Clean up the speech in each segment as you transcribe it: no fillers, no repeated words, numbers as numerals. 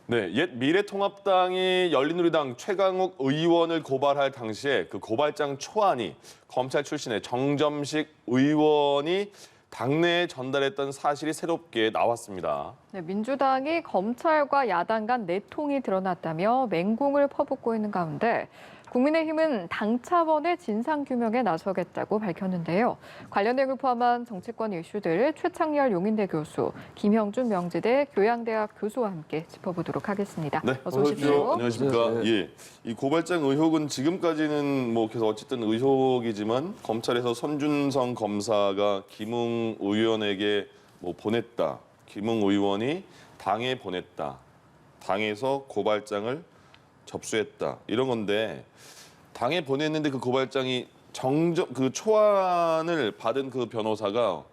네, 옛 미래통합당이 열린우리당 최강욱 의원을 고발할 당시에 그 고발장 초안이 검찰 출신의 정점식 의원이 당내에 전달했던 사실이 새롭게 나왔습니다. 네, 민주당이 검찰과 야당 간 내통이 드러났다며 맹공을 퍼붓고 있는 가운데 국민의힘은 당 차원의 진상규명에 나서겠다고 밝혔는데요. 관련 내용을 포함한 정치권 이슈들 최창렬 용인대 교수, 김형준 명지대 교양대학 교수와 함께 짚어보도록 하겠습니다. 네, 어서 오십시오. 안녕하십니까. 예, 이 고발장 의혹은 지금까지는 뭐 계속 어쨌든 의혹이지만 검찰에서 손준성 검사가 김웅 의원에게 뭐 보냈다, 김웅 의원이 당에 보냈다, 당에서 고발장을 접수했다 이런 건데 당에 보냈는데 그 고발장이 그 초안을 받은 그 변호사가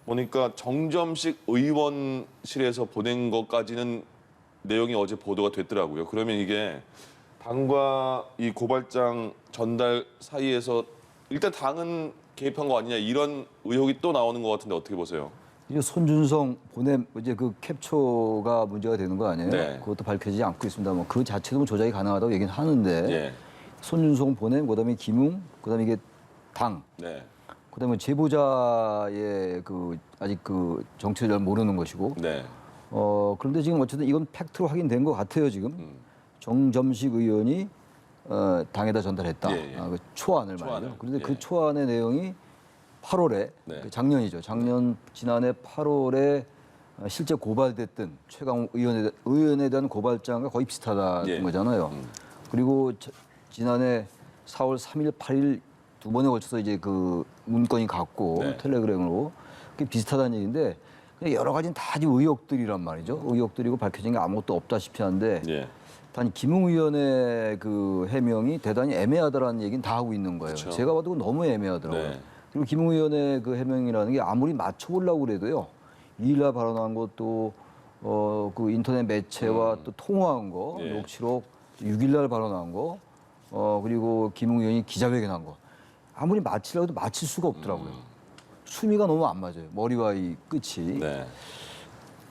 보니까 정점식 의원실에서 보낸 것까지는 내용이 어제 보도가 됐더라고요. 그러면 이게 당과 이 고발장 전달 사이에서 일단 당은 개입한 거 아니냐 이런 의혹이 또 나오는 것 같은데 어떻게 보세요? 이제 손준성 보냄 이제 그 캡처가 문제가 되는 거 아니에요? 네. 그것도 밝혀지지 않고 있습니다. 뭐 그 자체도 뭐 조작이 가능하다고 얘기는 하는데 예. 손준성 보냄, 그다음에 김웅, 그다음에 이게 당, 네. 그다음에 제보자의 그 아직 그 정체를 잘 모르는 것이고. 네. 그런데 지금 어쨌든 이건 팩트로 확인된 것 같아요 지금. 정점식 의원이 당에다 전달했다. 예, 예. 그 초안을 초안을, 말이죠. 그런데 예. 그 초안의 내용이 8월에 네. 작년이죠. 지난해 8월에 실제 고발됐던 최강욱 의원에 대한 고발장과 거의 비슷하다는 예. 거잖아요. 그리고 지난해 4월 3일, 8일 두 번에 걸쳐서 이제 그 문건이 갔고 네. 텔레그램으로 그게 비슷하다는 얘기인데 그냥 여러 가지는 다 지금 의혹들이란 말이죠. 의혹들이고 밝혀진 게 아무것도 없다시피 한데 예. 단 김웅 의원의 그 해명이 대단히 애매하다라는 얘기는 다 하고 있는 거예요. 그렇죠. 제가 봐도 너무 애매하더라고요. 네. 그리고 김웅 의원의 그 해명이라는 게 아무리 맞춰보려고 그래도요. 2일날 발언한 것도 그 인터넷 매체와 또 통화한 거, 예. 녹취록 6일날 발언한 거, 그리고 김웅 의원이 기자회견한 거. 아무리 맞히려고 해도 맞힐 수가 없더라고요. 수미가 너무 안 맞아요. 머리와 이 끝이. 네.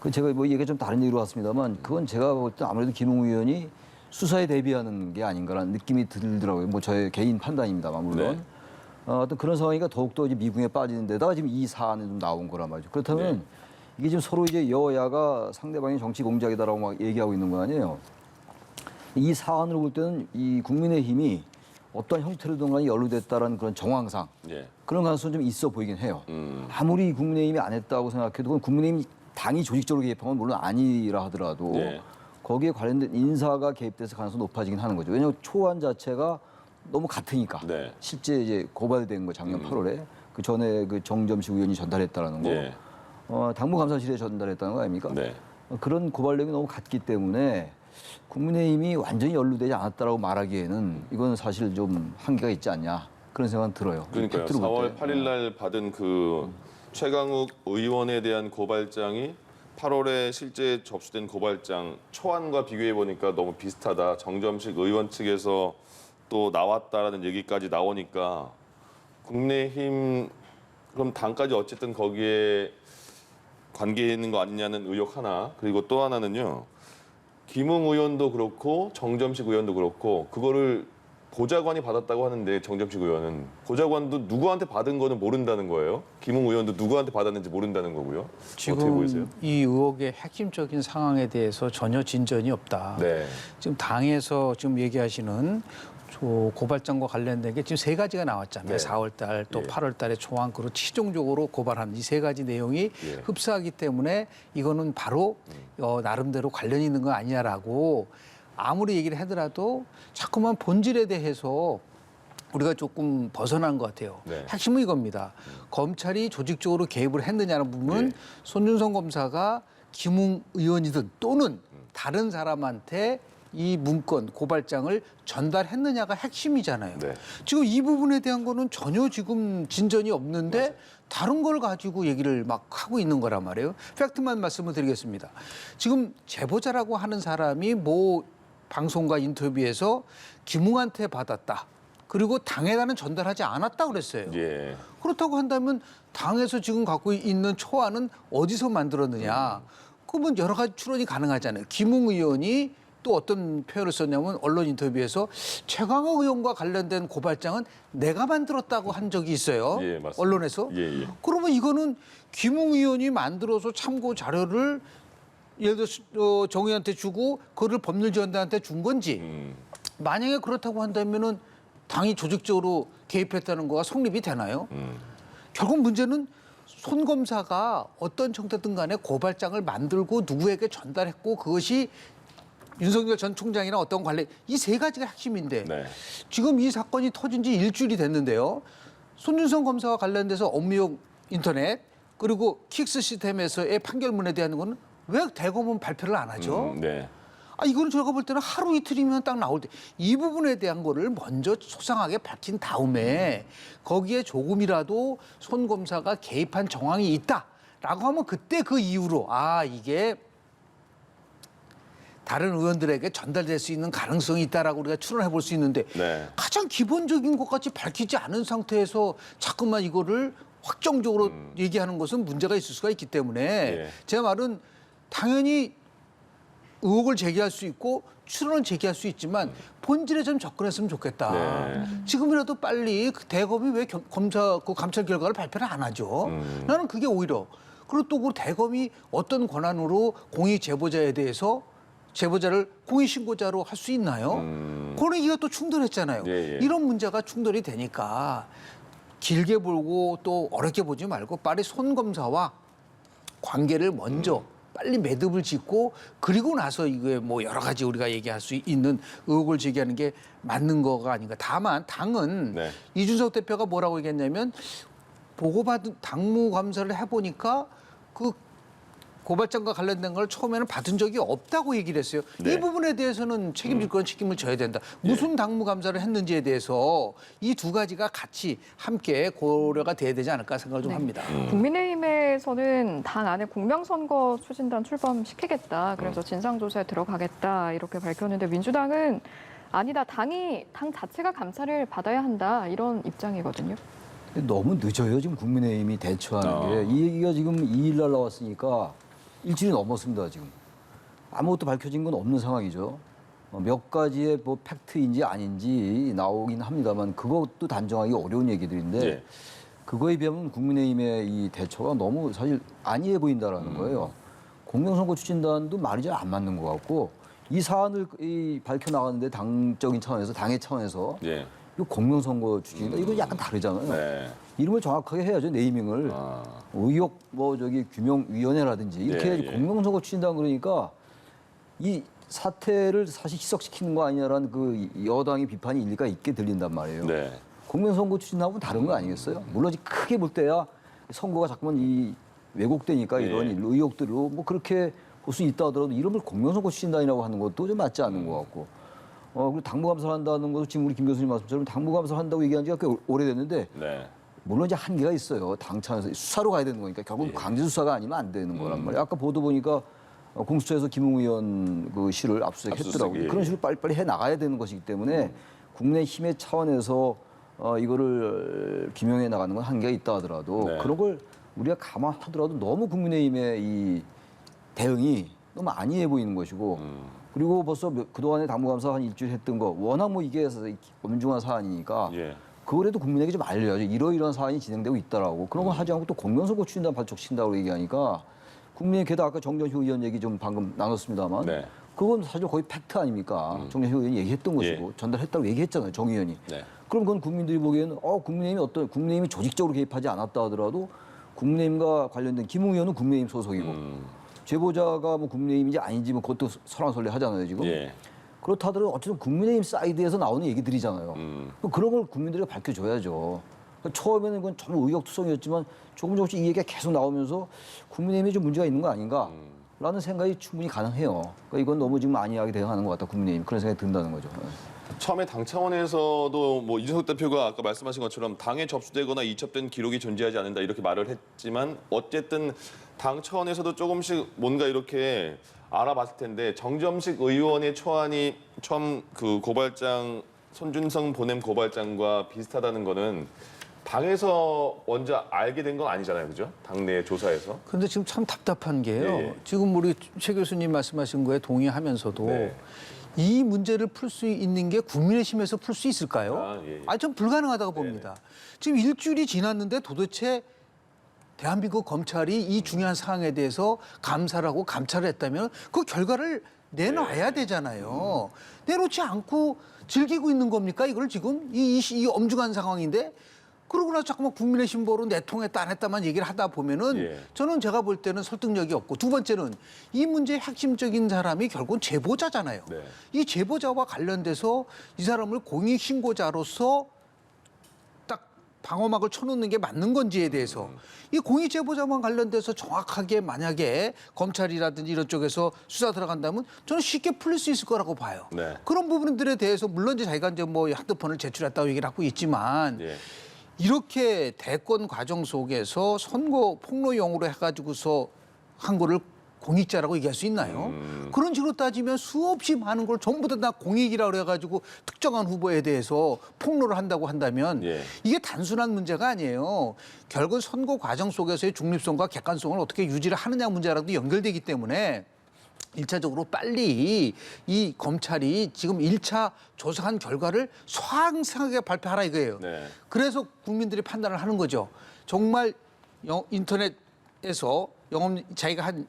그 제가 뭐 얘기가 좀 다른 얘기로 왔습니다만 그건 제가 볼 때 아무래도 김웅 의원이 수사에 대비하는 게 아닌가라는 느낌이 들더라고요. 뭐 저의 개인 판단입니다만 물론. 네. 어떤 그런 상황이니까 더욱더 이제 미궁에 빠지는 데다가 지금 이 사안이 좀 나온 거란 말이죠. 그렇다면 이게 지금 서로 이제 여야가 상대방이 정치 공작이다라고 막 얘기하고 있는 거 아니에요. 이 사안으로 볼 때는 이 국민의힘이 어떤 형태로든 간에 연루됐다라는 그런 정황상 예. 그런 가능성이 좀 있어 보이긴 해요. 아무리 국민의힘이 안 했다고 생각해도 그건 국민의힘 당이 조직적으로 개입한 건 물론 아니라 하더라도 네. 거기에 관련된 인사가 개입돼서 가능성이 높아지긴 하는 거죠. 왜냐하면 초안 자체가 너무 같으니까. 네. 실제 이제 고발된 거 작년 8월에 그 전에 그 정점식 의원이 전달했다라는 거. 예. 당무감사실에 전달했다는 거 아닙니까? 네. 그런 고발 내용이 너무 같기 때문에 국민의힘이 완전히 연루되지 않았다라고 말하기에는 이건 사실 좀 한계가 있지 않냐 그런 생각은 들어요. 그러니까요. 팩트로 볼 4월 때. 8일 날 받은 그 최강욱 의원에 대한 고발장이 8월에 실제 접수된 고발장 초안과 비교해 보니까 너무 비슷하다. 정점식 의원 측에서 또 나왔다라는 얘기까지 나오니까 국민의힘 그럼 당까지 어쨌든 거기에 관계 있는 거 아니냐는 의혹 하나. 그리고 또 하나는요. 김웅 의원도 그렇고 정점식 의원도 그렇고 그거를 보좌관이 받았다고 하는데 정점식 의원은 보좌관도 누구한테 받은 거는 모른다는 거예요. 김웅 의원도 누구한테 받았는지 모른다는 거고요. 어떻게 보이세요? 지금 이 의혹의 핵심적인 상황에 대해서 전혀 진전이 없다. 네. 지금 당에서 지금 얘기하시는 고발장과 관련된 게 지금 세 가지가 나왔잖아요. 네. 4월 달 또 예. 8월 달에 초안 그리고 최종적으로 고발한 이 세 가지 내용이 예. 흡사하기 때문에 이거는 바로 나름대로 관련이 있는 거 아니냐라고 아무리 얘기를 하더라도 자꾸만 본질에 대해서 우리가 조금 벗어난 것 같아요. 네. 핵심은 이겁니다. 검찰이 조직적으로 개입을 했느냐는 부분은 예. 손준성 검사가 김웅 의원이든 또는 다른 사람한테 이 문건, 고발장을 전달했느냐가 핵심이잖아요. 네. 지금 이 부분에 대한 거는 전혀 지금 진전이 없는데 다른 걸 가지고 얘기를 막 하고 있는 거란 말이에요. 팩트만 말씀을 드리겠습니다. 지금 제보자라고 하는 사람이 뭐 방송과 인터뷰에서 김웅한테 받았다. 그리고 당에다는 전달하지 않았다 그랬어요. 예. 그렇다고 한다면 당에서 지금 갖고 있는 초안은 어디서 만들었느냐. 그러면 여러 가지 추론이 가능하잖아요. 김웅 의원이 또 어떤 표현을 썼냐면 언론 인터뷰에서 최강욱 의원과 관련된 고발장은 내가 만들었다고 한 적이 있어요. 예, 맞습니다. 언론에서. 예, 예. 그러면 이거는 김웅 의원이 만들어서 참고 자료를 예를 들어서 정 의원한테 주고 그거를 법률지원단한테 준 건지 만약에 그렇다고 한다면은 당이 조직적으로 개입했다는 거가 성립이 되나요? 결국 문제는 손 검사가 어떤 형태든 간에 고발장을 만들고 누구에게 전달했고 그것이 윤석열 전 총장이나 어떤 관련 이 세 가지가 핵심인데 네. 지금 이 사건이 터진 지 일주일이 됐는데요. 손준성 검사와 관련돼서 업무용 인터넷 그리고 킥스 시스템에서의 판결문에 대한 거는 왜 대검은 발표를 안 하죠? 네. 이거는 제가 볼 때는 하루 이틀이면 딱 나올 때 이 부분에 대한 거를 먼저 소상하게 밝힌 다음에 거기에 조금이라도 손 검사가 개입한 정황이 있다라고 하면 그때 그 이후로 이게 다른 의원들에게 전달될 수 있는 가능성이 있다라고 우리가 추론해 볼 수 있는데 네. 가장 기본적인 것까지 밝히지 않은 상태에서 자꾸만 이거를 확정적으로 얘기하는 것은 문제가 있을 수가 있기 때문에 예. 제 말은 당연히 의혹을 제기할 수 있고 추론을 제기할 수 있지만 본질에 좀 접근했으면 좋겠다. 네. 지금이라도 빨리 그 대검이 왜 감찰 결과를 발표를 안 하죠? 나는 그게 오히려 그리고 또 그 대검이 어떤 권한으로 공익 제보자에 대해서 제보자를 공익신고자로 할 수 있나요? 그런 얘기가 또 충돌했잖아요. 예, 예. 이런 문제가 충돌이 되니까 길게 보고 또 어렵게 보지 말고 빨리 손 검사와 관계를 먼저 빨리 매듭을 짓고 그리고 나서 이게 뭐 여러 가지 우리가 얘기할 수 있는 의혹을 제기하는 게 맞는 거가 아닌가. 다만 당은 네. 이준석 대표가 뭐라고 얘기했냐면 보고받은 당무 감사를 해보니까 그 고발장과 관련된 걸 처음에는 받은 적이 없다고 얘기를 했어요. 네. 이 부분에 대해서는 책임질 건 책임을 져야 된다. 무슨 당무 감사를 했는지에 대해서 이 두 가지가 같이 함께 고려가 돼야 되지 않을까 생각을 좀 합니다. 국민의힘에서는 당 안에 공명선거 추진단 출범시키겠다. 그래서 진상조사에 들어가겠다. 이렇게 밝혔는데 민주당은 아니다. 당 자체가 감찰을 받아야 한다. 이런 입장이거든요. 너무 늦어요. 지금 국민의힘이 대처하는 게. 이 얘기가 지금 2일 날 나왔으니까 일주일이 넘었습니다. 지금. 아무것도 밝혀진 건 없는 상황이죠. 몇 가지의 뭐 팩트인지 아닌지 나오긴 합니다만 그것도 단정하기 어려운 얘기들인데 네. 그거에 비하면 국민의힘의 이 대처가 너무 사실 안이해 보인다라는 거예요. 공명선거 추진단도 말이 잘 안 맞는 것 같고 이 사안을 밝혀 나가는데 당적인 차원에서 당의 차원에서 예. 이거 공명선거 추진이다. 이건 약간 다르잖아요. 네. 이름을 정확하게 해야죠. 네이밍을. 의혹 규명위원회라든지 이렇게 예, 해야지 예. 공명선거 추진단 그러니까 이 사태를 사실 희석시키는 거 아니냐라는 그 여당의 비판이 일리가 있게 들린단 말이에요. 네. 공명선거 추진하고는 다른 거 아니겠어요? 물론 크게 볼 때야 선거가 자꾸만 이 왜곡되니까 이런 예. 의혹들로 뭐 그렇게 볼 수 있다 하더라도 이름을 공명선거 추진단이라고 하는 것도 좀 맞지 않는 것 같고. 그리고 당무감사를 한다는 것도 지금 우리 김 교수님 말씀처럼 당무감사를 한다고 얘기한 지가 꽤 오래됐는데 네. 물론 이제 한계가 있어요. 당 차원에서 수사로 가야 되는 거니까 결국 강제 수사가 아니면 안 되는 거란 말이에요. 아까 보도 보니까 공수처에서 김웅 의원 그 시를 압수수색했더라고요. 압수수색, 예. 그런 식으로 빨리빨리 해 나가야 되는 것이기 때문에 국내힘의 차원에서 이거를 규명해 나가는 건 한계가 있다 하더라도 네. 그런 걸 우리가 감안하더라도 너무 국민의힘의 이 대응이 너무 안이해 보이는 것이고 그리고 벌써 그동안에 당무감사 한 일주일 했던 거 워낙 뭐 이게 엄중한 사안이니까 예. 그거라도 국민에게 좀 알려야죠. 이러이러한 사안이 진행되고 있다라고. 그런 거 하지 않고 또 공명선거 추진단 발족시킨다고 얘기하니까 국민의 게다가 아까 정전휴 의원 얘기 좀 방금 나눴습니다만 네. 그건 사실 거의 팩트 아닙니까? 정전휴 의원이 얘기했던 것이고 전달했다고 얘기했잖아요. 정 의원이. 네. 그럼 그건 국민들이 보기에는 국민의힘이 조직적으로 개입하지 않았다 하더라도 국민의힘과 관련된 김웅 의원은 국민의힘 소속이고 제보자가 뭐 국민의힘인지 아닌지 뭐 그것도 설왕설래 하잖아요 지금. 예. 그렇다 하더라도 어쨌든 국민의힘 사이드에서 나오는 얘기들이잖아요. 그런 걸 국민들이 밝혀줘야죠. 처음에는 그건 전부 의혹투성이었지만 조금씩 이 얘기가 계속 나오면서 국민의힘에 좀 문제가 있는 거 아닌가라는 생각이 충분히 가능해요. 그러니까 이건 너무 지금 안이하게 대응하는 것 같다 국민의힘 그런 생각이 든다는 거죠. 처음에 당 차원에서도 뭐 이준석 대표가 아까 말씀하신 것처럼 당에 접수되거나 이첩된 기록이 존재하지 않는다 이렇게 말을 했지만 어쨌든 당 차원에서도 조금씩 뭔가 이렇게 알아봤을 텐데 정점식 의원의 초안이 처음 그 고발장 손준성 보냄 고발장과 비슷하다는 거는 당에서 먼저 알게 된 건 아니잖아요, 그죠? 당내 조사에서. 그런데 지금 참 답답한 게요. 예. 지금 우리 최 교수님 말씀하신 거에 동의하면서도 네. 이 문제를 풀 수 있는 게 국민의힘에서 풀 수 있을까요? 아, 예. 전 불가능하다고 봅니다. 지금 일주일이 지났는데 도대체 대한민국 검찰이 이 중요한 사항에 대해서 감사를 하고 감찰을 했다면 그 결과를 내놔야 되잖아요. 내놓지 않고 즐기고 있는 겁니까? 이걸 지금 이 엄중한 상황인데 그러고 나서 자꾸만 국민의힘 보로 내통했다 안 했다만 얘기를 하다 보면은 예. 저는 제가 볼 때는 설득력이 없고 두 번째는 이 문제의 핵심적인 사람이 결국은 제보자잖아요. 네. 이 제보자와 관련돼서 이 사람을 공익신고자로서 딱 방어막을 쳐놓는 게 맞는 건지에 대해서 이 공익 제보자만 관련돼서 정확하게 만약에 검찰이라든지 이런 쪽에서 수사 들어간다면 저는 쉽게 풀릴 수 있을 거라고 봐요. 네. 그런 부분들에 대해서 물론 이제 자기가 이제 뭐 핸드폰을 제출했다고 얘기를 하고 있지만 예. 이렇게 대권 과정 속에서 선거 폭로용으로 해가지고서 한 거를 공익자라고 얘기할 수 있나요? 그런 식으로 따지면 수없이 많은 걸 전부 다 공익이라고 그래가지고 특정한 후보에 대해서 폭로를 한다고 한다면 예. 이게 단순한 문제가 아니에요. 결국 선거 과정 속에서의 중립성과 객관성을 어떻게 유지를 하느냐 문제랑도 연결되기 때문에 일차적으로 빨리 이 검찰이 지금 1차 조사한 결과를 소상하게 발표하라 이거예요. 네. 그래서 국민들이 판단을 하는 거죠. 정말 인터넷에서 자기가 한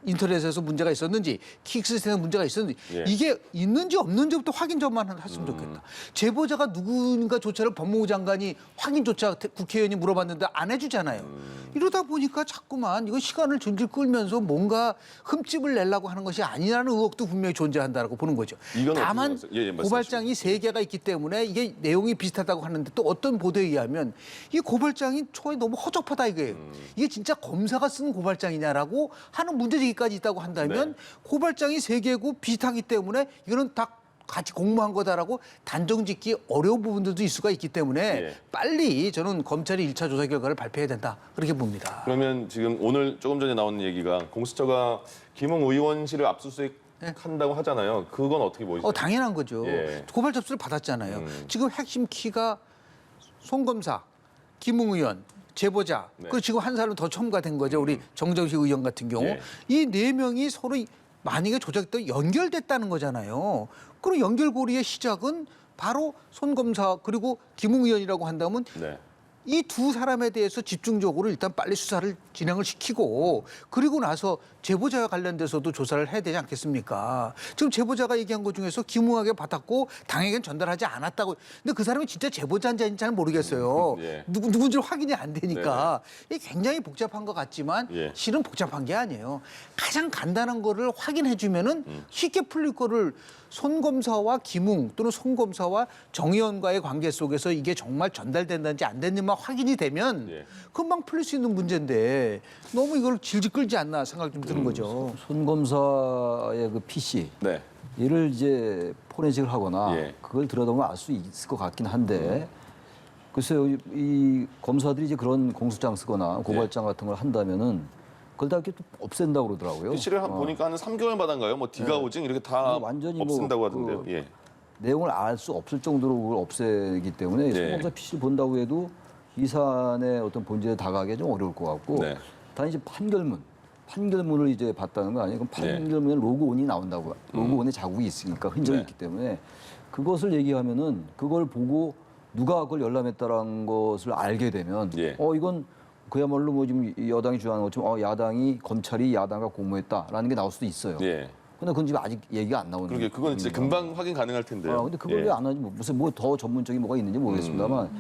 인터넷에서 문제가 있었는지 킥 시스템에 문제가 있었는지 예. 이게 있는지 없는지부터 확인점만 했으면 좋겠다. 제보자가 누군가조차를 법무부 장관이 확인조차 국회의원이 물어봤는데 안 해주잖아요. 이러다 보니까 자꾸만 이거 시간을 질질 끌면서 뭔가 흠집을 내려고 하는 것이 아니라는 의혹도 분명히 존재한다고 보는 거죠. 이건 다만 어떻게 생각하세요? 예, 말씀하시죠. 고발장이 3개가 있기 때문에 이게 내용이 비슷하다고 하는데 또 어떤 보도에 의하면 이 고발장이 초에 너무 허접하다 이거예요. 이게 진짜 검사가 쓴 고발장이냐라고 하는 문제제기까지 있다고 한다면 네. 고발장이 3개고 비슷하기 때문에 이거는 다 같이 공모한 거다라고 단정짓기 어려운 부분들도 있을 수가 있기 때문에 예. 빨리 저는 검찰이 1차 조사 결과를 발표해야 된다 그렇게 봅니다. 그러면 지금 오늘 조금 전에 나온 얘기가 공수처가 김웅 의원실을 압수수색 한다고 하잖아요. 그건 어떻게 보시죠? 당연한 거죠. 예. 고발 접수를 받았잖아요. 지금 핵심 키가 송 검사, 김웅 의원, 제보자, 네. 그리고 지금 한 사람 더 첨가된 거죠. 우리 정정식 의원 같은 경우. 예. 이 4명이 서로 만약에 조작됐다 연결됐다는 거잖아요. 그럼 연결고리의 시작은 바로 손 검사 그리고 김웅 의원이라고 한다면 네. 이 두 사람에 대해서 집중적으로 일단 빨리 수사를 진행을 시키고 그리고 나서 제보자와 관련돼서도 조사를 해야 되지 않겠습니까? 지금 제보자가 얘기한 것 중에서 기무하게 받았고 당에겐 전달하지 않았다고. 근데 그 사람이 진짜 제보자인지는 잘 모르겠어요. 예. 누군지 확인이 안 되니까. 이게 굉장히 복잡한 것 같지만 예. 실은 복잡한 게 아니에요. 가장 간단한 거를 확인해 주면은 쉽게 풀릴 거를 손 검사와 김웅 또는 손 검사와 정 의원과의 관계 속에서 이게 정말 전달된다는지 안 됐는지만 확인이 되면 예. 금방 풀릴 수 있는 문제인데 너무 이걸 질질 끌지 않나 생각이 좀 드는 거죠. 손 검사의 그 PC 네. 이를 이제 포렌식을 하거나 예. 그걸 들여다보면 알 수 있을 것 같긴 한데 글쎄요 이 검사들이 이제 그런 공소장 쓰거나 고발장 같은 걸 한다면은 그걸 다 이렇게 또 없앤다고 그러더라고요. PC를 보니까 한 3개월 받은가요? 뭐 디가오징 이렇게 다 완전히 뭐 없앤다고 하던데요. 그 예. 내용을 알 수 없을 정도로 그걸 없애기 때문에 네. 손검사 PC를 본다고 해도 이 사안의 어떤 본질에 다가가기 좀 어려울 것 같고 네. 단 이제 판결문을 이제 봤다는 거 아니에요? 그럼 판결문에 로그온이 나온다고 로그온에 자국이 있으니까 흔적이 네. 있기 때문에 그것을 얘기하면은 그걸 보고 누가 그걸 열람했다라는 것을 알게 되면 예. 이건 그야말로 뭐 지금 여당이 주장하는 것처럼 야당이 검찰이 야당과 공모했다라는 게 나올 수도 있어요. 예. 근데 그건 지금 아직 얘기가 안 나오는 그러게 그건 진짜 부분이라. 금방 확인 가능할 텐데요. 근데 그걸 예. 왜 안 하지? 무슨 뭐 더 전문적인 뭐가 있는지 모르겠습니다만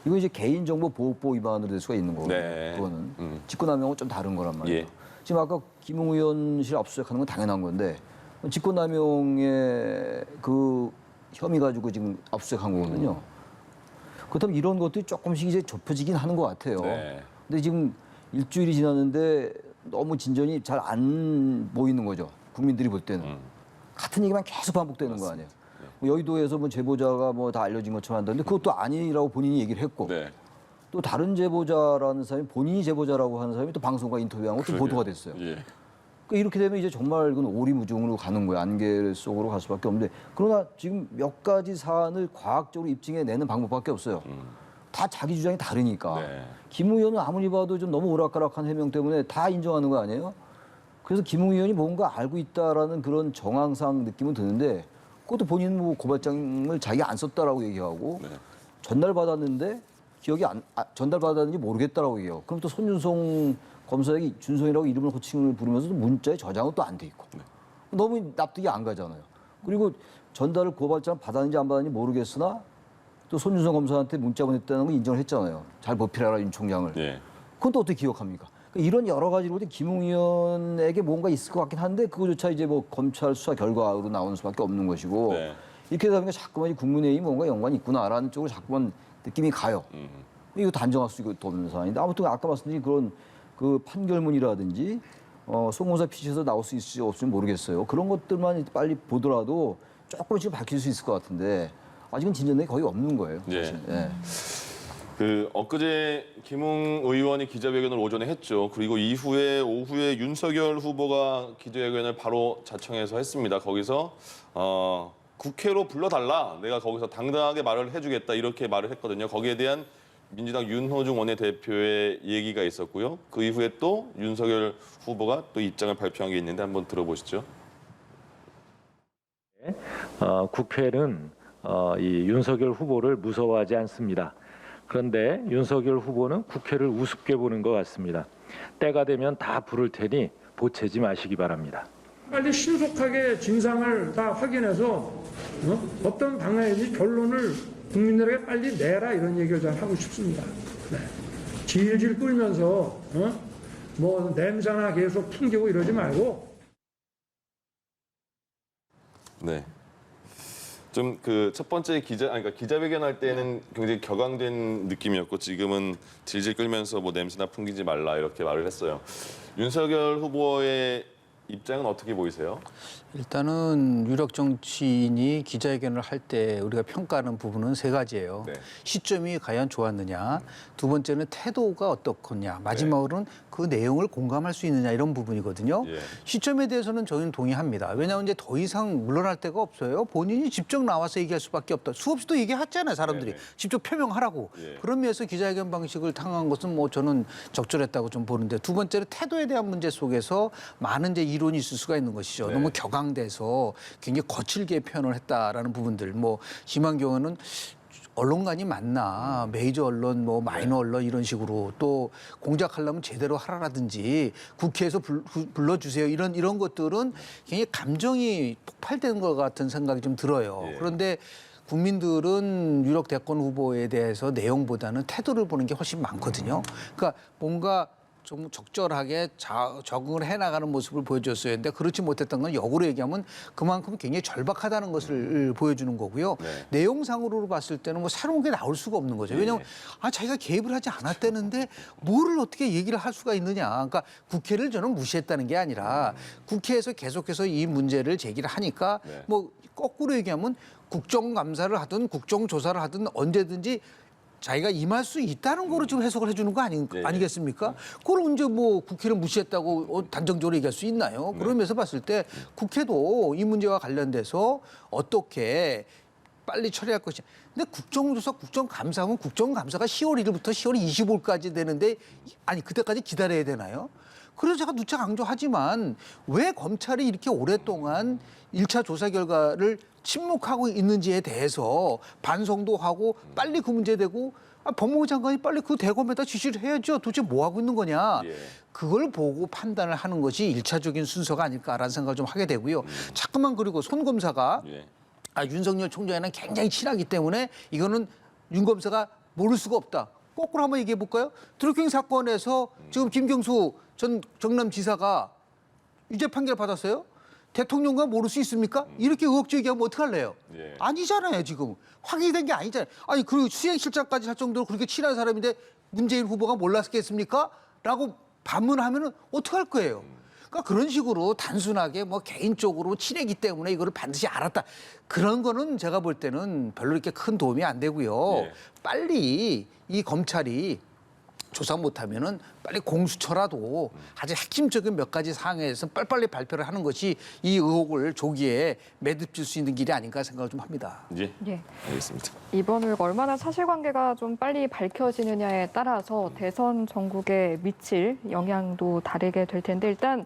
이거 이제 개인정보 보호법 위반으로 될 수가 있는 거거든요. 네. 그거는 직권남용은 좀 다른 거란 말이에요. 예. 지금 아까 김웅 의원실 압수수색하는 건 당연한 건데 직권남용의 그 혐의 가지고 지금 압수수색한 거거든요. 그렇다면 이런 것들이 조금씩 이제 좁혀지긴 하는 것 같아요. 네. 근데 지금 일주일이 지났는데 너무 진전이 잘 안 보이는 거죠. 국민들이 볼 때는. 같은 얘기만 계속 반복되는 거 아니에요. 뭐 여의도에서 뭐 제보자가 뭐 다 알려진 것처럼 한다는데 그것도 아니라고 본인이 얘기를 했고 네. 또 다른 제보자라는 사람이 본인이 제보자라고 하는 사람이 또 방송과 인터뷰한 것도 보도가 됐어요. 예. 그러니까 이렇게 되면 이제 정말 이건 오리무중으로 가는 거예요. 안개 속으로 갈 수밖에 없는데 그러나 지금 몇 가지 사안을 과학적으로 입증해내는 방법밖에 없어요. 다 자기 주장이 다르니까. 네. 김웅 의원은 아무리 봐도 좀 너무 오락가락한 해명 때문에 다 인정하는 거 아니에요? 그래서 김웅 의원이 뭔가 알고 있다라는 그런 정황상 느낌은 드는데 그것도 본인 뭐 고발장을 자기가 안 썼다라고 얘기하고 네. 전달받았는데 기억이 전달받았는지 모르겠다라고 얘기해요. 그럼 또 손준성 검사에게 준성이라고 이름을 호칭을 부르면서 문자에 저장은 또 안 돼 있고. 너무 납득이 안 가잖아요. 그리고 전달을 고발장 받았는지 안 받았는지 모르겠으나 또 손준성 검사한테 문자 보냈다는 건 인정을 했잖아요. 잘 보필하라 윤 총장을. 예. 그건 또 어떻게 기억합니까? 그러니까 이런 여러 가지로 김웅 의원에게 뭔가 있을 것 같긴 한데 그거조차 이제 뭐 검찰 수사 결과로 나오는 수밖에 없는 것이고 네. 이렇게 되다 보니까 자꾸만 국민의힘이 뭔가 연관이 있구나라는 쪽으로 자꾸만 느낌이 가요. 이거 단정할 수 없는 상황인데 아무튼 아까 말씀드린 그런 그 판결문이라든지 송검사 피시에서 나올 수 있을지 없을지 모르겠어요. 그런 것들만 빨리 보더라도 조금씩 밝힐 수 있을 것 같은데 아직은 진전이 거의 없는 거예요. 사실. 예. 그 엊그제 김웅 의원이 기자회견을 오전에 했죠. 그리고 이후에 오후에 윤석열 후보가 기자회견을 바로 자청해서 했습니다. 거기서 국회로 불러달라. 내가 거기서 당당하게 말을 해주겠다. 이렇게 말을 했거든요. 거기에 대한 민주당 윤호중 원내대표의 얘기가 있었고요. 그 이후에 또 윤석열 후보가 또 입장을 발표한 게 있는데 한번 들어보시죠. 국회는 이 윤석열 후보를 무서워하지 않습니다. 그런데 윤석열 후보는 국회를 우습게 보는 것 같습니다. 때가 되면 다 부를 테니 보채지 마시기 바랍니다. 빨리 신속하게 진상을 다 확인해서 어떤 방향인지 결론을 국민들에게 빨리 내라 이런 얘기를 좀 하고 싶습니다. 네. 질질 끌면서 뭐 냄새나 계속 풍기고 이러지 말고. 네. 좀 그 첫 번째 그러니까 기자회견할 때는 굉장히 격앙된 느낌이었고 지금은 질질 끌면서 뭐 냄새나 풍기지 말라 이렇게 말을 했어요. 윤석열 후보의 입장은 어떻게 보이세요? 일단은 유력 정치인이 기자회견을 할 때 우리가 평가하는 부분은 세 가지예요. 네. 시점이 과연 좋았느냐, 두 번째는 태도가 어떻겠냐, 마지막으로는 그 내용을 공감할 수 있느냐 이런 부분이거든요. 예. 시점에 대해서는 저희는 동의합니다. 왜냐하면 이제 더 이상 물러날 데가 없어요. 본인이 직접 나와서 얘기할 수밖에 없다. 수없이 또 얘기했잖아요, 사람들이. 네네. 직접 표명하라고. 예. 그런 면에서 기자회견 방식을 탕한 것은 뭐 저는 적절했다고 좀 보는데 두 번째는 태도에 대한 문제 속에서 많은 이제 이론이 있을 수가 있는 것이죠. 네. 너무 격앙돼서 굉장히 거칠게 표현을 했다라는 부분들. 뭐 심한 경우는 언론관이 맞나 메이저 언론 뭐 마이너 언론 이런 식으로 또 공작하려면 제대로 하라라든지 국회에서 불러주세요 이런 것들은 굉장히 감정이 폭발되는 것 같은 생각이 좀 들어요. 예. 그런데 국민들은 유력 대권 후보에 대해서 내용보다는 태도를 보는 게 훨씬 많거든요. 그러니까 뭔가 좀 적절하게 적응을 해나가는 모습을 보여줬어야 했는데 그렇지 못했던 건 역으로 얘기하면 그만큼 굉장히 절박하다는 것을 보여주는 거고요. 네. 내용상으로 봤을 때는 뭐 새로운 게 나올 수가 없는 거죠. 왜냐하면 자기가 개입을 하지 않았다는데 뭐를 어떻게 얘기를 할 수가 있느냐. 그러니까 국회를 저는 무시했다는 게 아니라 국회에서 계속해서 이 문제를 제기를 하니까 네. 뭐 거꾸로 얘기하면 국정감사를 하든 국정조사를 하든 언제든지 자기가 임할 수 있다는 거로 지금 해석을 해주는 거 아니겠습니까? 그걸 언제 뭐 국회를 무시했다고 단정적으로 얘기할 수 있나요? 그런 면에서 봤을 때 국회도 이 문제와 관련돼서 어떻게 빨리 처리할 것이냐. 근데 국정조사, 국정감사하면 국정감사가 10월 1일부터 10월 25일까지 되는데 아니 그때까지 기다려야 되나요? 그래서 제가 누차 강조하지만 왜 검찰이 이렇게 오랫동안 1차 조사 결과를 침묵하고 있는지에 대해서 반성도 하고 빨리 그 문제 되고 법무부 장관이 빨리 그 대검에다 지시를 해야죠. 도대체 뭐 하고 있는 거냐. 예. 그걸 보고 판단을 하는 것이 1차적인 순서가 아닐까라는 생각을 좀 하게 되고요. 자꾸만 그리고 손 검사가 예. 윤석열 총장이랑 굉장히 친하기 때문에 이거는 윤 검사가 모를 수가 없다. 거꾸로 한번 얘기해 볼까요? 드루킹 사건에서 지금 김경수 전 경남지사가 유죄 판결 받았어요. 대통령과 모를 수 있습니까? 이렇게 의혹 제기하면 어떡할래요? 예. 아니잖아요, 지금. 확인된 게 아니잖아요. 아니, 그 수행실장까지 할 정도로 그렇게 친한 사람인데 문재인 후보가 몰랐겠습니까? 라고 반문하면 어떡할 거예요? 그러니까 그런 식으로 단순하게 뭐 개인적으로 친했기 때문에 이거를 반드시 알았다. 그런 거는 제가 볼 때는 별로 이렇게 큰 도움이 안 되고요. 예. 빨리 이 검찰이 조사 못하면은 빨리 공수처라도 아주 핵심적인 몇 가지 사항에 대해서 빨리빨리 발표를 하는 것이 이 의혹을 조기에 매듭질 수 있는 길이 아닌가 생각을 좀 합니다. 예, 예. 알겠습니다. 이번 의혹 얼마나 사실관계가 좀 빨리 밝혀지느냐에 따라서 대선 전국에 미칠 영향도 다르게 될 텐데 일단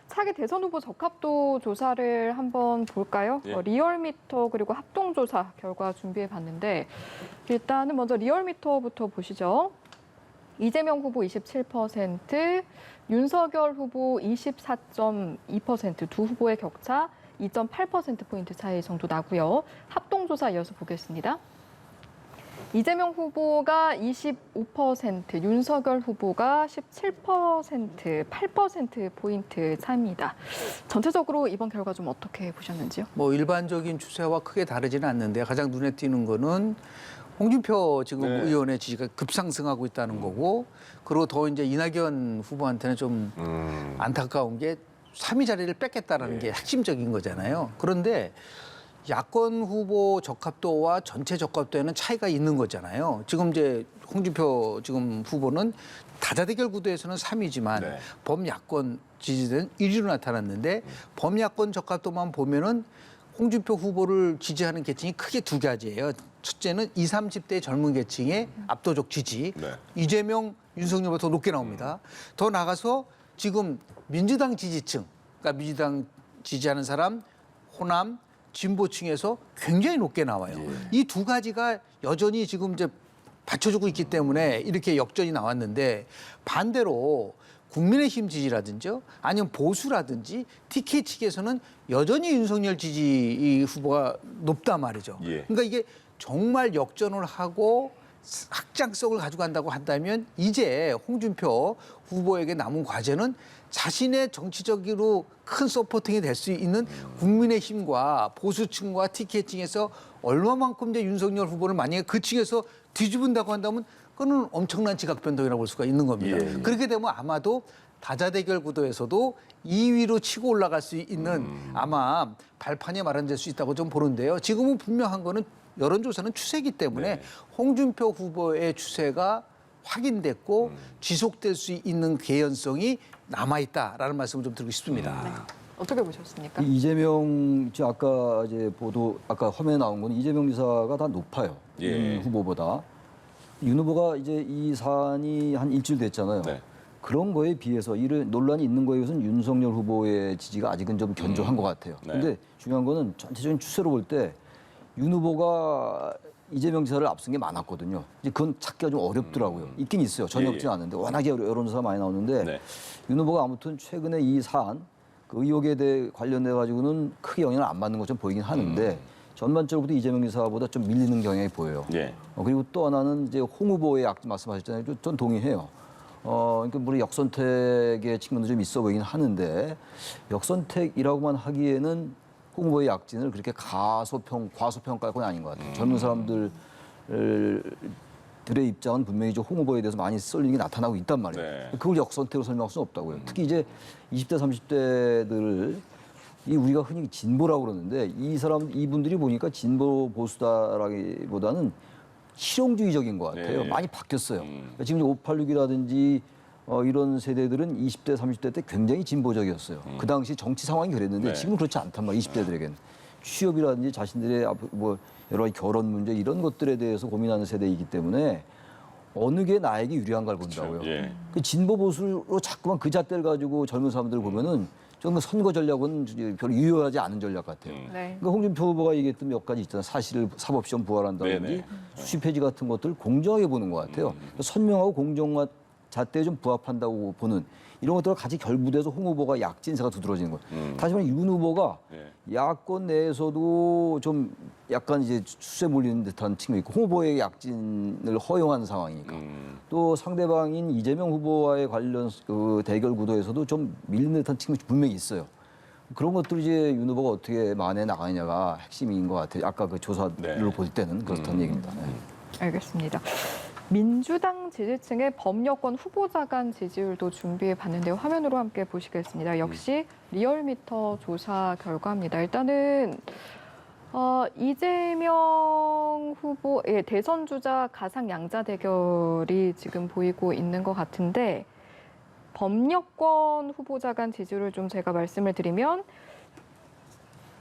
차기 대선 후보 적합도 조사를 한번 볼까요? 예. 리얼미터 그리고 합동조사 결과 준비해봤는데 일단은 먼저 리얼미터부터 보시죠. 이재명 후보 27%, 윤석열 후보 24.2% 두 후보의 격차 2.8%포인트 차이 정도 나고요. 합동조사 이어서 보겠습니다. 이재명 후보가 25%, 윤석열 후보가 17%, 8%포인트 차이입니다. 전체적으로 이번 결과 좀 어떻게 보셨는지요? 뭐 일반적인 추세와 크게 다르지는 않는데 가장 눈에 띄는 거는 홍준표 지금 네. 의원의 지지가 급상승하고 있다는 거고 그리고 더 이제 이낙연 후보한테는 좀 안타까운 게 3위 자리를 뺏겠다라는 게 핵심적인 거잖아요. 그런데 야권 후보 적합도와 전체 적합도에는 차이가 있는 거잖아요. 지금 이제 홍준표 지금 후보는 다자대결 구도에서는 3위지만 네. 범야권 지지는 1위로 나타났는데 범야권 적합도만 보면은 홍준표 후보를 지지하는 계층이 크게 두 가지예요. 첫째는 20, 30대 젊은 계층의 압도적 지지. 네. 이재명, 윤석열보다 더 높게 나옵니다. 더 나가서 지금 민주당 지지층, 그러니까 민주당 지지하는 사람, 호남, 진보층에서 굉장히 높게 나와요. 이 두 가지가 여전히 지금 이제 받쳐주고 있기 때문에 이렇게 역전이 나왔는데 반대로 국민의힘 지지라든지 아니면 보수라든지 TK 측에서는 여전히 윤석열 지지 이 후보가 높단 말이죠. 예. 그러니까 이게 정말 역전을 하고 확장성을 가져간다고 한다면 이제 홍준표 후보에게 남은 과제는 자신의 정치적으로 큰 서포팅이 될 수 있는 국민의힘과 보수층과 TK층에서 얼마만큼 이제 윤석열 후보를 만약에 그 층에서 뒤집은다고 한다면 그거는 엄청난 지각 변동이라고 볼 수가 있는 겁니다. 예. 그렇게 되면 아마도 다자대결 구도에서도 2위로 치고 올라갈 수 있는 아마 발판이 마련될 수 있다고 좀 보는데요. 지금은 분명한 거는 여론조사는 추세이기 때문에 네. 홍준표 후보의 추세가 확인됐고 지속될 수 있는 개연성이 남아있다라는 말씀을 좀 드리고 싶습니다. 어떻게 보셨습니까? 이재명 지금 아까 이제 보도 아까 화면에 나온 건 이재명 지사가 다 높아요. 예. 윤 후보보다. 윤 후보가 이제 이 사안이 한 일주일 됐잖아요. 네. 그런 거에 비해서 이런 논란이 있는 거에 비해서는 윤석열 후보의 지지가 아직은 좀 견조한 것 같아요. 네. 근데 중요한 거는 전체적인 추세로 볼 때 윤 후보가 이재명 지사를 앞선 게 많았거든요. 이제 그건 찾기가 좀 어렵더라고요. 있긴 있어요. 전혀 예, 예. 없지는 않은데 워낙에 여론조사 많이 나오는데 네. 윤 후보가 아무튼 최근에 이 사안 그 의혹에 대해 관련돼 가지고는 크게 영향을 안 받는 것처럼 보이긴 하는데 전반적으로 이재명 지사보다 좀 밀리는 경향이 보여요. 예. 그리고 또 하나는 이제 홍 후보의 말씀하셨잖아요. 전 동의해요. 그러니까 물론 역선택의 측면도 좀 있어 보이긴 하는데 역선택이라고만 하기에는 홍 후보의 약진을 그렇게 과소평가할 건 아닌 것 같아요. 젊은 사람들의 입장은 분명히 홍 후보에 대해서 많이 쏠리는 게 나타나고 있단 말이에요. 네. 그걸 역선택으로 설명할 수는 없다고요. 특히 이제 20대, 30대들을 우리가 흔히 진보라고 그러는데 이분들이 보니까 진보 보수다라기보다는 실용주의적인 것 같아요. 네. 많이 바뀌었어요. 그러니까 지금 586이라든지 이런 세대들은 20대, 30대 때 굉장히 진보적이었어요. 그 당시 정치 상황이 그랬는데 네. 지금은 그렇지 않단 말이에요. 20대들에게는. 취업이라든지 자신들의 뭐 여러 가지 결혼 문제 이런 것들에 대해서 고민하는 세대이기 때문에 어느 게 나에게 유리한 걸 본다고요. 예. 그 진보 보수로 자꾸만 그 잣대를 가지고 젊은 사람들을 보면은 좀 선거 전략은 별로 유효하지 않은 전략 같아요. 네. 그러니까 홍준표 후보가 얘기했던 몇 가지 있잖아요. 사실을 사법시험 부활한다든지 네네. 수시 폐지 같은 것들을 공정하게 보는 것 같아요. 선명하고 공정과 잣대에 좀 부합한다고 보는 이런 것들과 같이 결부돼서 홍 후보가 약진세가 두드러지는 거예요. 다시 말해 윤 후보가 예. 야권 내에서도 좀 약간 이제 추세 몰리는 듯한 측면이 있고 홍 후보의 약진을 허용한 상황이니까 또 상대방인 이재명 후보와의 관련 그 대결 구도에서도 좀 밀리는 듯한 측면이 분명히 있어요. 그런 것들을 이제 윤 후보가 어떻게 만회 나가느냐가 핵심인 것 같아요. 아까 그 조사를 네. 볼 때는 그렇다는 얘기입니다. 네. 알겠습니다. 민주당 지지층의 범여권 후보자 간 지지율도 준비해 봤는데요. 화면으로 함께 보시겠습니다. 역시 리얼미터 조사 결과입니다. 일단은 이재명 후보의 대선 주자 가상 양자 대결이 지금 보이고 있는 것 같은데 범여권 후보자 간 지지율을 좀 제가 말씀을 드리면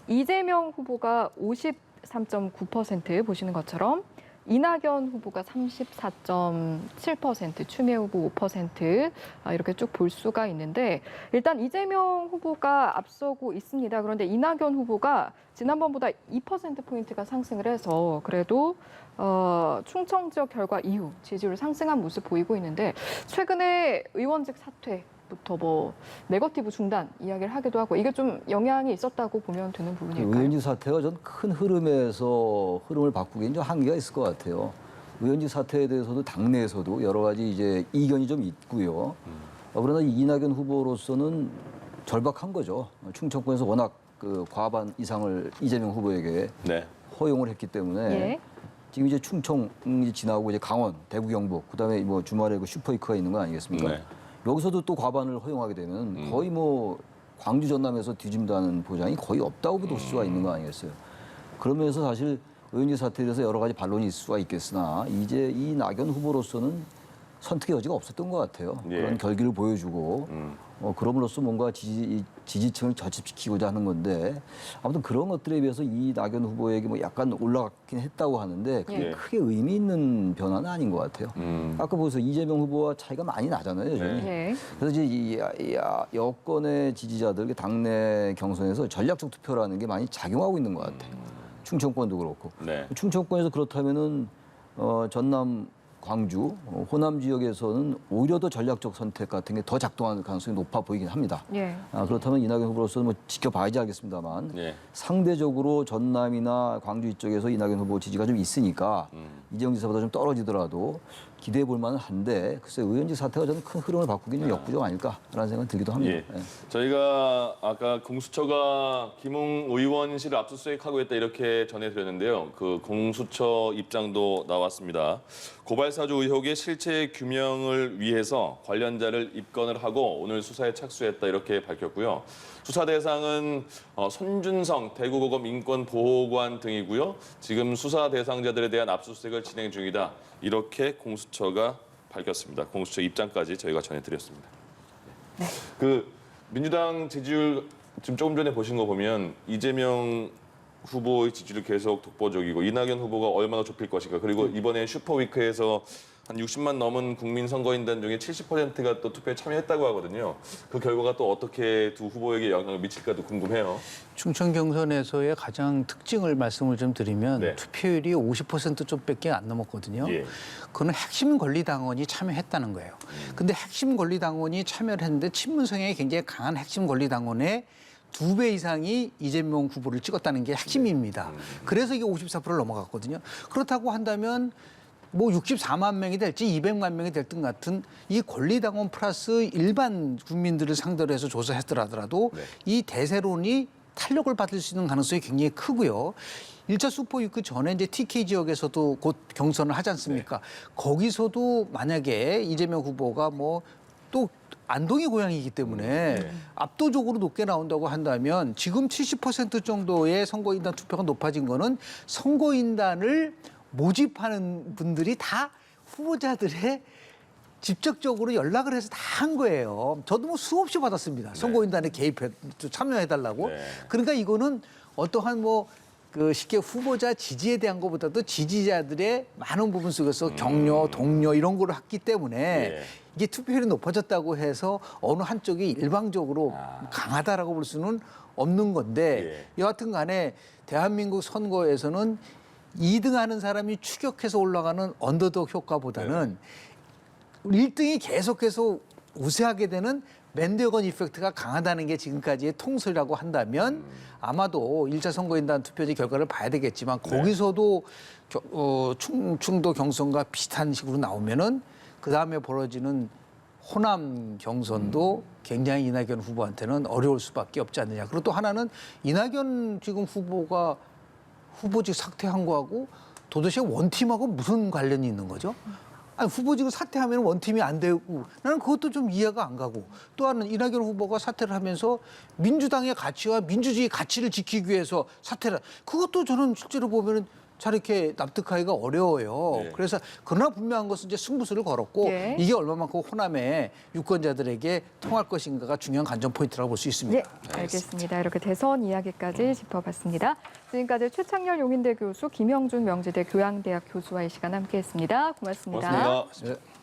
이재명 후보가 53.9% 보시는 것처럼 이낙연 후보가 34.7%, 추미애 후보 5% 이렇게 쭉 볼 수가 있는데 일단 이재명 후보가 앞서고 있습니다. 그런데 이낙연 후보가 지난번보다 2%포인트가 상승을 해서 그래도 충청 지역 결과 이후 지지율 상승한 모습 보이고 있는데 최근에 의원직 사퇴부터 뭐 네거티브 중단 이야기를 하기도 하고 이게 좀 영향이 있었다고 보면 되는 부분일까요? 의원직 사태가 전 큰 흐름에서 흐름을 바꾸기엔 좀 한계가 있을 것 같아요. 의원직 사태에 대해서도 당내에서도 여러 가지 이제 이견이 좀 있고요. 그러나 이낙연 후보로서는 절박한 거죠. 충청권에서 워낙 그 과반 이상을 이재명 후보에게 네. 허용을 했기 때문에 예. 지금 이제 충청 지나고 이제 강원, 대구, 경북, 그다음에 뭐 주말에 그 슈퍼이크가 있는 거 아니겠습니까? 네. 여기서도 또 과반을 허용하게 되면 거의 뭐 광주 전남에서 뒤진다는 보장이 거의 없다고 볼 수가 있는 거 아니겠어요? 그러면서 사실 의원직 사태에 대해서 여러 가지 반론이 있을 수가 있겠으나 이제 이 낙연 후보로서는 선택의 여지가 없었던 것 같아요. 예. 그런 결기를 보여주고 그럼으로써 뭔가 지지층을 저집시키고자 하는 건데 아무튼 그런 것들에 비해서 이 낙연 후보에게 뭐 약간 올라갔긴 했다고 하는데 그게 예. 크게 의미 있는 변화는 아닌 것 같아요. 아까 보세요. 이재명 후보와 차이가 많이 나잖아요. 여전히. 네. 그래서 이제 이 여권의 지지자들 당내 경선에서 전략적 투표라는 게 많이 작용하고 있는 것 같아요. 충청권도 그렇고. 네. 충청권에서 그렇다면은 전남, 광주, 호남 지역에서는 오히려 더 전략적 선택 같은 게 더 작동하는 가능성이 높아 보이긴 합니다. 예. 그렇다면 이낙연 후보로서는 뭐 지켜봐야지 알겠습니다만 예. 상대적으로 전남이나 광주 이쪽에서 이낙연 후보 지지가 좀 있으니까 이재용 지사보다 좀 떨어지더라도 기대해 볼 만은 한데 글쎄 의원직 사태가 저는 큰 흐름을 바꾸기는 역부족 아닐까라는 생각이 들기도 합니다. 예. 저희가 아까 공수처가 김웅 의원실을 압수수색하고 있다 이렇게 전해드렸는데요. 그 공수처 입장도 나왔습니다. 고발사주 의혹의 실체 규명을 위해서 관련자를 입건을 하고 오늘 수사에 착수했다 이렇게 밝혔고요. 수사 대상은 손준성 대구고검 인권보호관 등이고요. 지금 수사 대상자들에 대한 압수수색을 진행 중이다. 이렇게 공수처가 밝혔습니다. 공수처 입장까지 저희가 전해드렸습니다. 그 민주당 지지율 지금 조금 전에 보신 거 보면 이재명 후보의 지지율이 계속 독보적이고 이낙연 후보가 얼마나 좁힐 것인가 그리고 이번에 슈퍼위크에서 한 60만 넘은 국민 선거인단 중에 70%가 또 투표에 참여했다고 하거든요. 그 결과가 또 어떻게 두 후보에게 영향을 미칠까도 궁금해요. 충청 경선에서의 가장 특징을 말씀을 좀 드리면 네. 투표율이 50% 좀밖에 안 넘었거든요. 예. 그거는 핵심 권리당원이 참여했다는 거예요. 근데 핵심 권리당원이 참여를 했는데 친문 성향이 굉장히 강한 핵심 권리당원의 2배 이상이 이재명 후보를 찍었다는 게 핵심입니다. 그래서 이게 54%를 넘어갔거든요. 그렇다고 한다면 뭐 64만 명이 될지 200만 명이 될 것 같은 이 권리당원 플러스 일반 국민들을 상대로 해서 조사했더라도 네. 이 대세론이 탄력을 받을 수 있는 가능성이 굉장히 크고요. 1차 슈퍼위크 전에 이제 TK 지역에서도 곧 경선을 하지 않습니까? 거기서도 만약에 이재명 후보가 뭐 또 안동이 고향이기 때문에 압도적으로 높게 나온다고 한다면 지금 70% 정도의 선거인단 투표가 높아진 거는 선거인단을 모집하는 분들이 다 후보자들의 직접적으로 연락을 해서 다 한 거예요. 저도 뭐 수없이 받았습니다. 선거인단에 개입해 참여해달라고. 네. 그러니까 이거는 어떠한 뭐 그 쉽게 후보자 지지에 대한 것보다도 지지자들의 많은 부분 속에서 격려, 동료 이런 거를 했기 때문에 예. 이게 투표율이 높아졌다고 해서 어느 한쪽이 일방적으로 강하다라고 볼 수는 없는 건데 여하튼 간에 대한민국 선거에서는 2등하는 사람이 추격해서 올라가는 언더독 효과보다는 1등이 계속해서 우세하게 되는 맨데건 이펙트가 강하다는 게 지금까지의 통설이라고 한다면 아마도 1차 선거인단 투표지 결과를 봐야 되겠지만 거기서도 충도 경선과 비슷한 식으로 나오면은 그 다음에 벌어지는 호남 경선도 굉장히 이낙연 후보한테는 어려울 수밖에 없지 않느냐. 그리고 또 하나는 이낙연 지금 후보가 후보직 사퇴한 거하고 도대체 원팀하고 무슨 관련이 있는 거죠? 아니 후보직을 사퇴하면 원팀이 안 되고 나는 그것도 좀 이해가 안 가고 또 하나는 이낙연 후보가 사퇴를 하면서 민주당의 가치와 민주주의 가치를 지키기 위해서 사퇴를 그것도 저는 실제로 보면은 잘 이렇게 납득하기가 어려워요. 네. 그래서 그러나 분명한 것은 이제 승부수를 걸었고 예. 이게 얼마만큼 호남의 유권자들에게 통할 것인가가 중요한 관전 포인트라고 볼 수 있습니다. 네, 알겠습니다. 이렇게 대선 이야기까지 짚어봤습니다. 지금까지 최창렬 용인대 교수, 김영준 명지대 교양대학 교수와 이 시간 함께했습니다. 고맙습니다. 고맙습니다. 네.